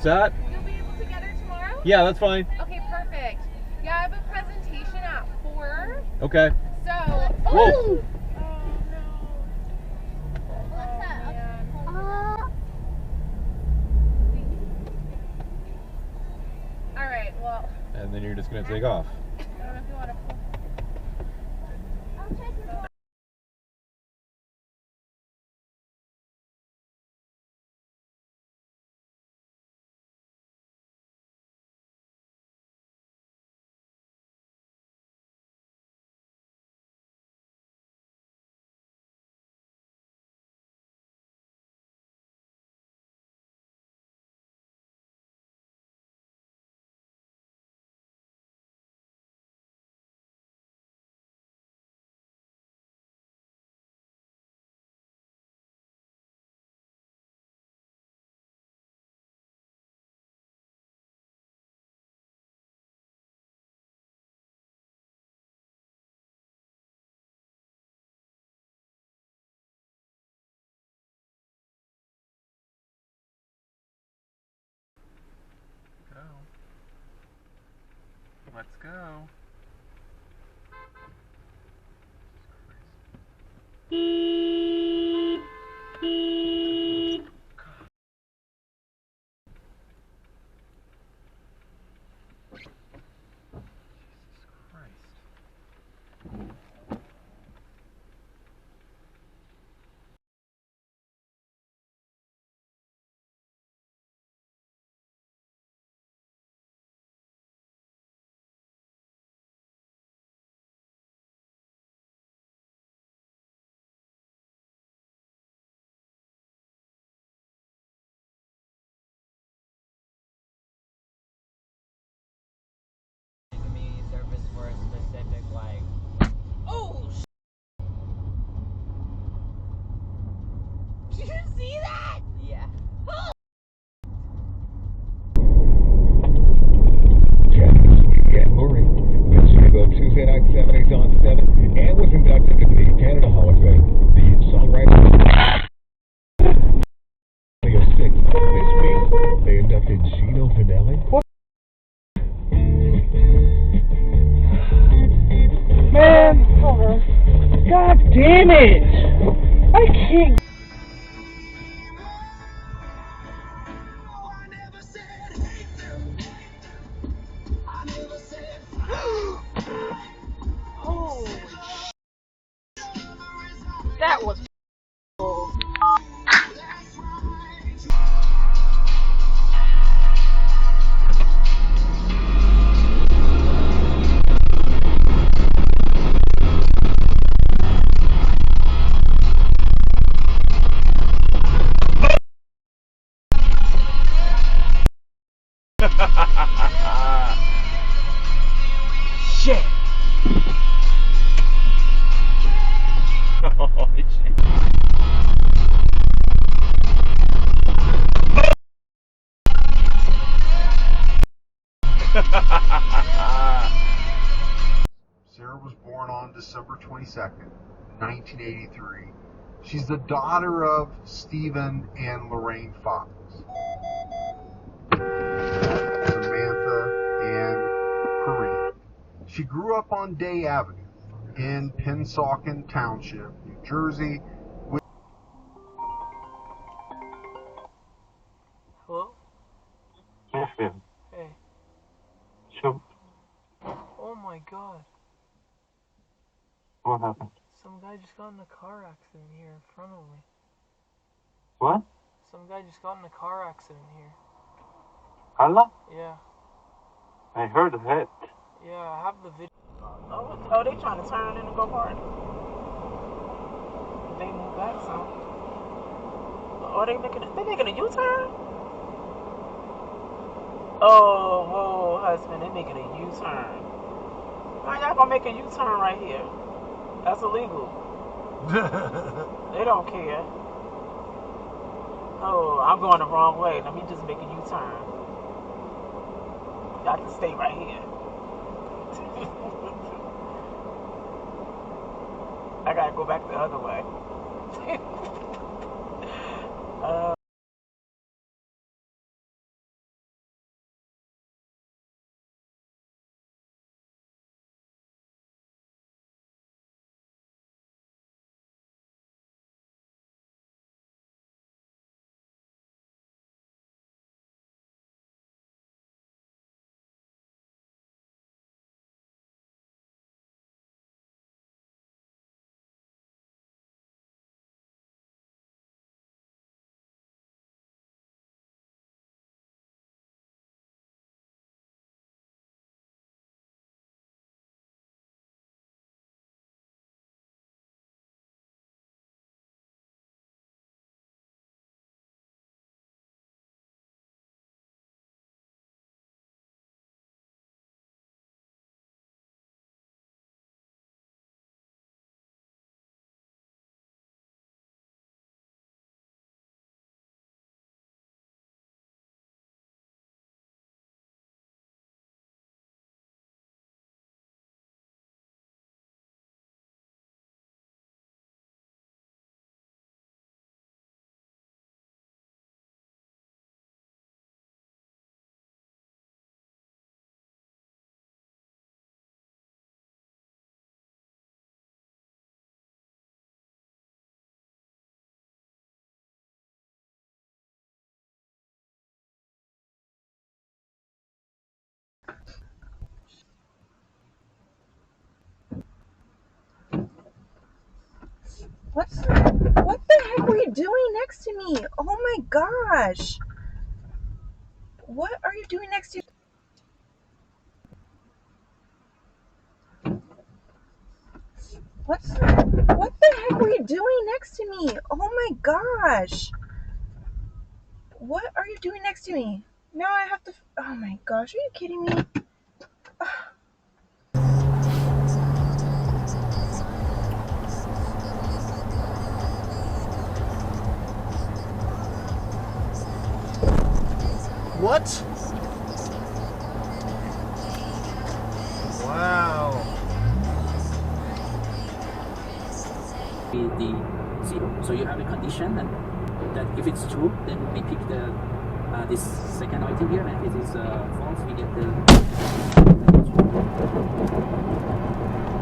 What's that? You'll be able to get her tomorrow? Yeah, that's fine. Okay, perfect. Yeah, I have a presentation at 4. Okay. So. Whoa. Oh no. What's that? Man. All right. Well. And then you're just gonna take off. I don't know if you want to. Let's go. Service for a specific Oh. Did you see that? yeah. Lori, mentioned about Tuesday night 70s on 7, and was inducted into the Canada Hall of Fame. The songwriter of 6. This week, they inducted Gino Vanelli. What? Man, God damn it! I can't. Holy that was cool. Shit. Holy shit. Sarah was born on December 22nd, 1983. She's the daughter of Stephen and Lorraine Fox. Samantha and Corinne. She grew up on Day Avenue in Pennsauken Township, New Jersey. Hello? Yes, ma'am. Hey. So, Oh my god. what happened? Some guy just got in a car accident here in front of me. What? Some guy just got in a car accident here. Allah? Yeah. I heard that. Yeah, I have the video. Oh, they trying to turn in and go hard. They move back some. Oh, they making a U-turn? Oh, whoa, husband, they making a U-turn. Why y'all gonna make a U-turn right here? That's illegal. They don't care. Oh, I'm going the wrong way. Let me just make a U-turn. Y'all can stay right here. I gotta go back the other way. What the heck were you doing next to me? Oh my gosh. What are you doing next to What the heck were you doing next to me? Oh my gosh. What are you doing next to me? Now I have to Oh my gosh, are you kidding me? What? Wow. The 0. So you have a condition that if it's true, then we pick this second item here, and if it is false, we get the.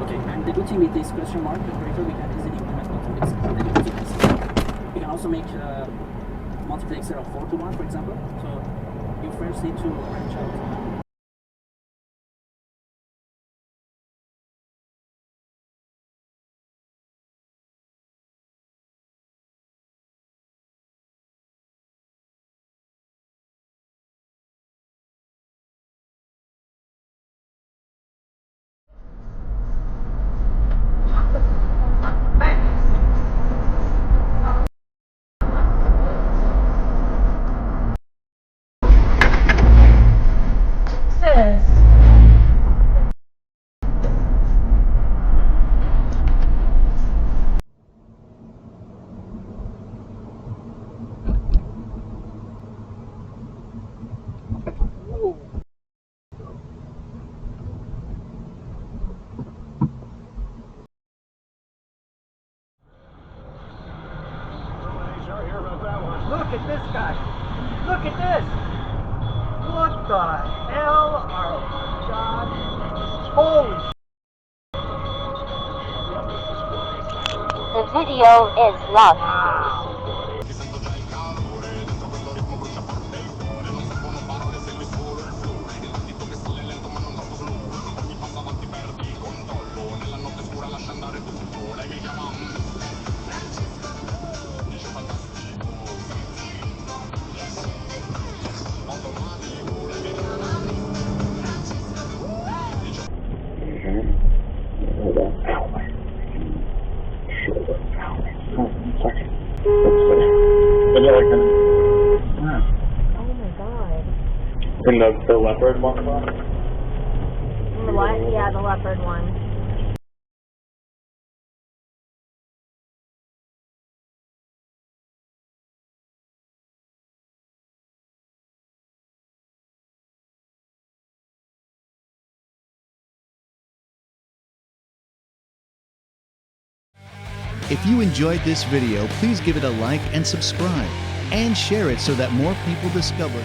Okay, and the good thing with this question mark operator, we can easily implement multiplexer. We can also make multiplexer of 4 to 1, for example. So you first need to branch out. Look at this guy. Look at this. What the hell? Oh, God. Holy The video is locked. wow. Oh my god. In the leopard one? The what? Yeah, the leopard one. If you enjoyed this video, please give it a like and subscribe, and share it so that more people discover